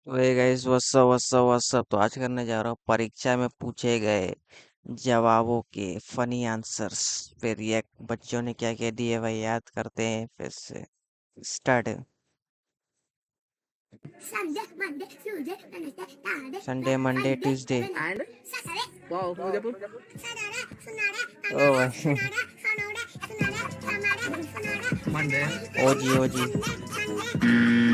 Way guys what's up तो आज करने जा रहा हूँ परीक्षा में पूछे गए जवाबों के फनी आंसर्स पे रिएक्ट बच्चों ने क्या क्या दिए भाई याद करते हैं फिर से start. Sunday, Monday, Tuesday, Wednesday, Thursday, Sunday Monday Friday, Tuesday. Saturday, And Saturday, wow, Mujapur. Sunada, Sunada, ओ Anada, भाई Sunada, Sanoda, Sunada, Samada, Sunada, Monday. ओजी ओजी। Sunday, Sunday.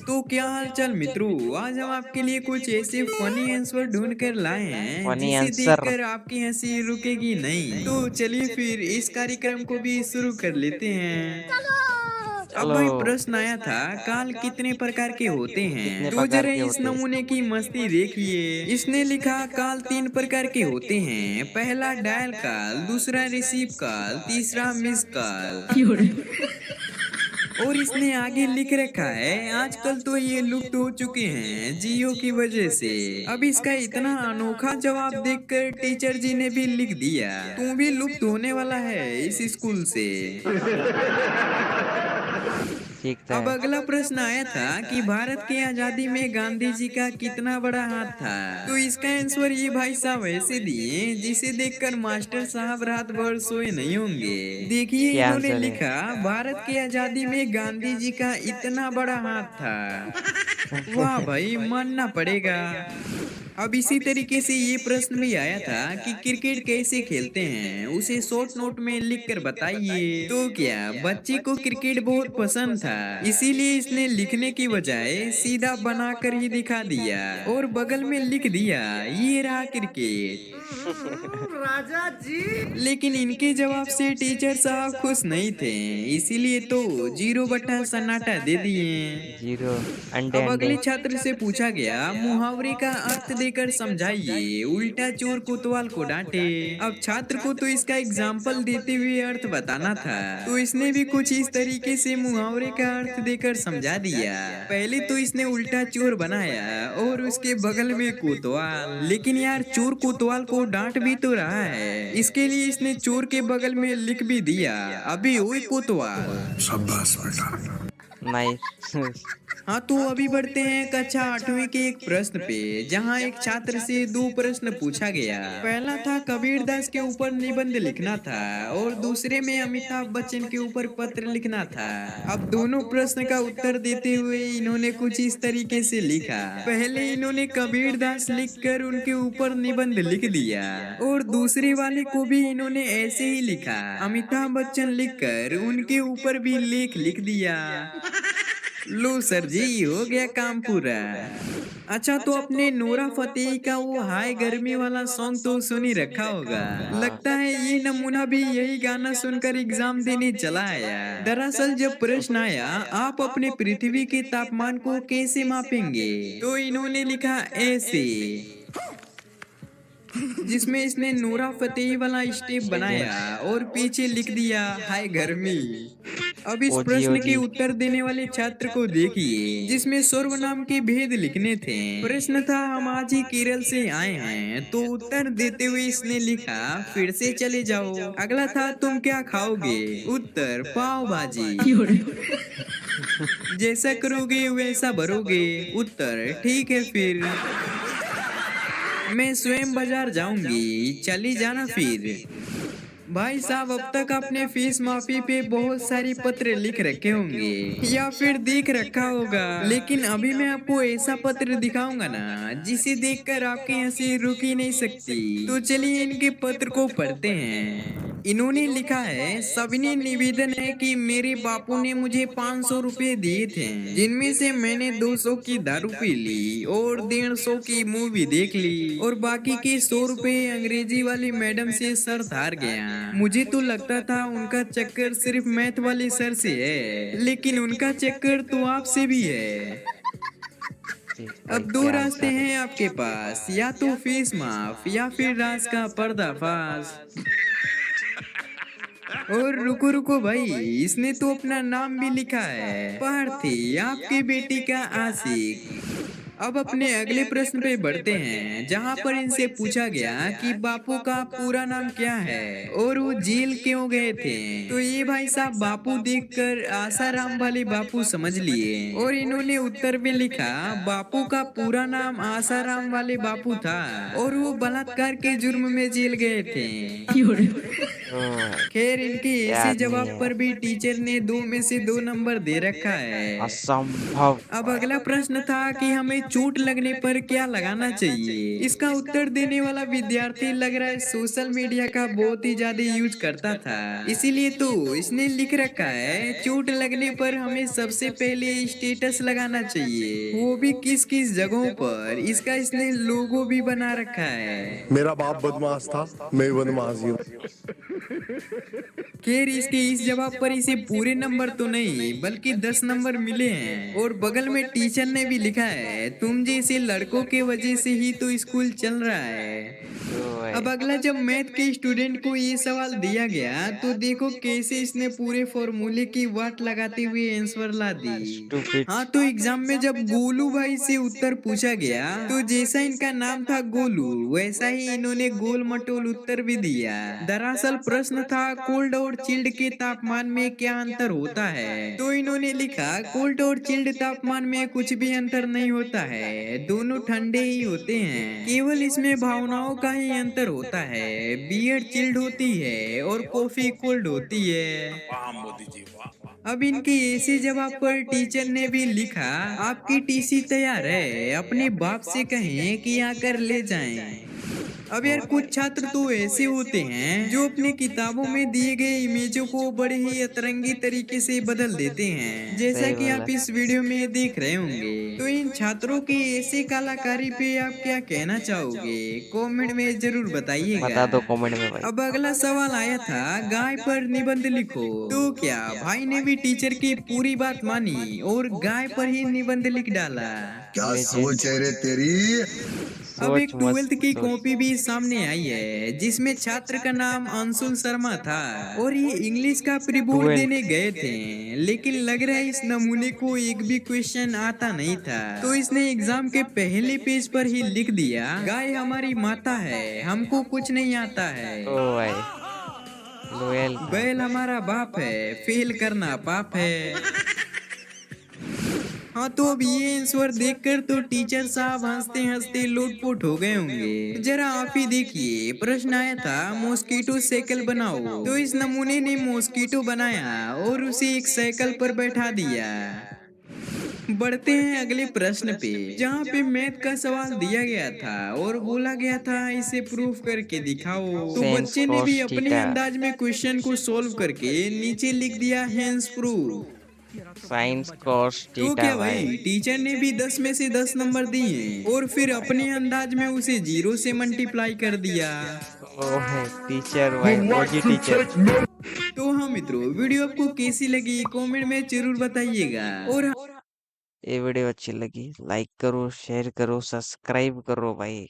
तो क्या हाल चाल मित्रों, आज हम आपके लिए कुछ ऐसे फनी आंसर ढूंढ कर लाए हैं फनी जिसे आंसर। देखकर आपकी हंसी रुकेगी नहीं। तो चलिए फिर इस कार्यक्रम को भी शुरू कर लेते हैं। अब चलो। भाई प्रश्न आया था, काल कितने प्रकार के होते हैं? कितने तो प्रकार जरा के इस होते हैं? नमूने की मस्ती देखिए। इसने लिखा काल 3 प्रकार के होते हैं। पहला डायल काल, दूसरा रिसीव काल, तीसरा मिस काल। और इसने आगे लिख रखा है, आजकल तो ये लुप्त हो चुके हैं जियो की वजह से। अब इसका इतना अनोखा जवाब देखकर टीचर जी ने भी लिख दिया, तू भी लुप्त होने वाला है इस स्कूल से। सीखता अब है। अगला प्रश्न आया था कि भारत की आजादी में गांधी जी का कितना बड़ा हाथ था? तो इसका आंसर ये भाई साहब ऐसे दिए जिसे देखकर मास्टर साहब रात भर सोए नहीं होंगे। देखिए क्या इन्होंने आंसर है? लिखा, भारत की आजादी में गांधी जी का इतना बड़ा हाथ था। वाह भाई, मानना पड़ेगा। अब इसी तरीके से ये प्रश्न भी आया था कि क्रिकेट कैसे खेलते हैं, उसे शॉर्ट नोट में लिखकर बताइए। तो क्या बच्चे को क्रिकेट बहुत पसंद था, इसीलिए इसने लिखने की बजाय सीधा बनाकर ही दिखा दिया और बगल में लिख दिया, ये रहा क्रिकेट। राजा जी। लेकिन इनके जवाब से टीचर साहब खुश नहीं थे, इसीलिए तो 0 बटा सन्नाटा दे दिए। जीरो। अंडे अब अंडे। अगले छात्र से पूछा गया, मुहावरे का अर्थ देकर समझाइए, उल्टा चोर कोतवाल को डांटे। अब छात्र को तो इसका एग्जाम्पल देते हुए अर्थ बताना था, तो इसने भी कुछ इस तरीके से मुहावरे का अर्थ देकर समझा दिया। पहले तो इसने उल्टा चोर बनाया और उसके बगल में कोतवाल, लेकिन यार चोर कोतवाल को डांट भी तो रहा है, इसके लिए इसने चोर के बगल में लिख भी दिया, अभी ओए कोतवाल। शाबाश बेटा। नाइस। हाँ, तो अभी बढ़ते हैं कक्षा 8वीं के एक प्रश्न पे, जहाँ एक छात्र से 2 प्रश्न पूछा गया। पहला था कबीरदास के ऊपर निबंध लिखना था और दूसरे में अमिताभ बच्चन के ऊपर पत्र लिखना था। अब दोनों प्रश्न का उत्तर देते हुए इन्होंने कुछ इस तरीके से लिखा। पहले इन्होंने कबीरदास लिखकर उनके ऊपर निबंध लिख दिया और दूसरे वाले को भी इन्होंने ऐसे ही लिखा, अमिताभ बच्चन लिखकर उनके ऊपर भी लेख लिख दिया। लो सर जी, हो गया काम पूरा। अच्छा, तो अपने नोरा फतेही का वो हाय गर्मी वाला सॉन्ग तो सुन ही रखा होगा। हाँ। लगता है ये नमूना भी यही गाना सुनकर एग्जाम देने चला आया। दरअसल जब प्रश्न आया, आप अपने पृथ्वी के तापमान को कैसे मापेंगे, तो इन्होंने लिखा ऐसे, जिसमें इसने नूरा फतेही वाला स्टेप बनाया और पीछे लिख दिया हाय गर्मी। अब इस ओजी प्रश्न के ओजी। उत्तर देने वाले छात्र को देखिए, जिसमें सर्वनाम के भेद लिखने थे। प्रश्न था, हम आज ही केरल से आए हैं, तो उत्तर देते हुए इसने लिखा, फिर से चले जाओ। अगला था, तुम क्या खाओगे? उत्तर, पाव भाजी। जैसा करोगे वैसा भरोगे। उत्तर, ठीक है फिर मैं स्वयं बाजार जाऊंगी, चली जाना फिर। भाई साहब, अब तक आपने फीस माफी पे बहुत सारी पत्र लिख रखे होंगे या फिर देख रखा होगा, लेकिन अभी मैं आपको ऐसा पत्र दिखाऊंगा ना जिसे देखकर आपकी हंसी रुक ही नहीं सकती। तो चलिए इनके पत्र को पढ़ते हैं। इन्होंने लिखा है, सविनय निवेदन है कि मेरे बापू ने मुझे 500 रुपए दिए थे, जिनमें से मैंने 200 की दारू पी ली और 150 की मूवी देख ली और बाकी के 100 रुपए अंग्रेजी वाली मैडम से सर धार गया। मुझे तो लगता था उनका चक्कर सिर्फ मैथ वाले सर से है, लेकिन उनका चक्कर तो आपसे भी है। भाई अब 2 क्या रास्ते आंसर है? हैं आपके पास, या तो फीस माफ या फिर राज का पर्दाफाश। और रुको रुको भाई, इसने तो अपना नाम भी लिखा है, पार्थी, आपकी बेटी का आशिक। अब अपने अगले प्रश्न पे बढ़ते हैं, जहाँ पर इनसे पूछा गया कि बापू का पूरा नाम क्या है और वो जेल क्यों गए थे। तो ये भाई साहब बापू देखकर आसाराम वाले बापू समझ लिए और इन्होंने उत्तर में लिखा बापू का पूरा नाम आसाराम वाले बापू था और वो बलात्कार के जुर्म में जेल गए थे। ओ भाई, खैर इनके ऐसे याद नहीं जवाब है। पर भी टीचर ने 2 में से 2 नंबर दे रखा है। असंभव अब भाई। अगला प्रश्न था कि हमें चोट लगने पर क्या लगाना चाहिए। इसका उत्तर देने वाला विद्यार्थी लग रहा है सोशल मीडिया का बहुत ही ज्यादा यूज करता था, इसीलिए तो इसने लिख रखा है चोट लगने पर हमें सबसे पहले स्टेटस लगाना चाहिए, वो भी किस किस जगहों पर। इसका इसने लोगो भी बना रखा है। मेरा बाप बदमाश था, मैं बदमाश ही हूँ। खैर इसके इस जवाब पर इसे पूरे नंबर तो नहीं बल्कि 10 नंबर मिले हैं और बगल में टीचर ने भी लिखा है तुम जैसे लड़कों के वजह से ही तो स्कूल चल रहा है। ओ भाई, अब अगला जब मैथ के स्टूडेंट को ये सवाल दिया गया तो देखो कैसे इसने पूरे फॉर्मूले की वाट लगाते हुए आंसर ला दी। स्टूपिड। हाँ तो एग्जाम में जब गोलू भाई से उत्तर पूछा गया तो जैसा इनका नाम था गोलू वैसा ही इन्होंने गोल मटोल उत्तर भी दिया। दरअसल प्रश्न था कोल्ड और चिल्ड के तापमान में क्या अंतर होता है। तो इन्होंने लिखा कोल्ड और चिल्ड तापमान में कुछ भी अंतर नहीं होता है, दोनों ठंडे ही होते हैं, केवल इसमें भावनाओं का ही अंतर होता है। बियर चिल्ड होती है और कॉफी कोल्ड होती है। अब इनके ऐसे जवाब पर टीचर ने भी लिखा आपकी टीसी तैयार है, अपने बाप से कहें कि आकर ले जाएं। अब यार कुछ छात्र तो ऐसे होते हैं जो अपने किताबों में दिए गए इमेजों को बड़े ही अतरंगी तरीके से बदल देते हैं, जैसा सही कि बोला। आप इस वीडियो में देख रहे होंगे। तो इन छात्रों के ऐसे कलाकारी पे आप क्या कहना चाहोगे, कमेंट में जरूर बताइएगा। बता दो कमेंट में भाई। अब अगला सवाल आया था गाय पर निबंध लिखो। तो क्या भाई ने भी टीचर की पूरी बात मानी और गाय पर ही निबंध लिख डाला। क्या लेजेंड। सोच है रे तेरी। अब एक सोच 12th मस्त की सोच। कॉपी भी सामने आई है जिसमें छात्र का नाम अंशुल शर्मा था और ये इंग्लिश का प्री बोर्ड 12th। देने गए थे, लेकिन लग रहा है इस नमूने को एक भी क्वेश्चन आता नहीं था, तो इसने एग्जाम के पहले पेज पर ही लिख दिया गाय हमारी माता है, हमको कुछ नहीं आता है। ओ भाई, लोयल था। बैल हमारा बाप है, फेल करना पाप है। हाँ तो अब ये आंसर देखकर तो टीचर साहब हंसते हंसते लोटपोट हो गए होंगे। जरा आप ही देखिए, प्रश्न आया था मॉस्किटो साइकिल बनाओ, तो इस नमूने ने मॉस्किटो बनाया और उसे एक साइकिल पर बैठा दिया। बढ़ते हैं अगले प्रश्न पे, जहाँ पे मैथ का सवाल दिया गया था और बोला गया था इसे प्रूफ करके दिखाओ। तो सेंस बच्चे ने भी कॉस अपने थीटा। अंदाज में क्वेश्चन को सोल्व करके नीचे लिख दिया हैंस प्रूफ। साइंस कॉस तो थीटा क्या भाई। भाई टीचर ने भी 10 में से 10 नंबर दिए और फिर अपने अंदाज में उसे 0 से मल्टीप्लाई कर दिया। ओ है टीचर भाई, ओजी टीचर। तो हाँ मित्रों, वीडियो आपको कैसी लगी कमेंट में जरूर बताइएगा और ये वीडियो अच्छी लगी लाइक करो, शेयर करो, सब्सक्राइब करो भाई।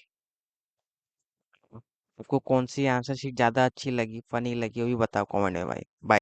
आपको कौन सी आंसर शीट ज्यादा अच्छी लगी, फनी लगी, वो भी बताओ कमेंट में भाई। बाय।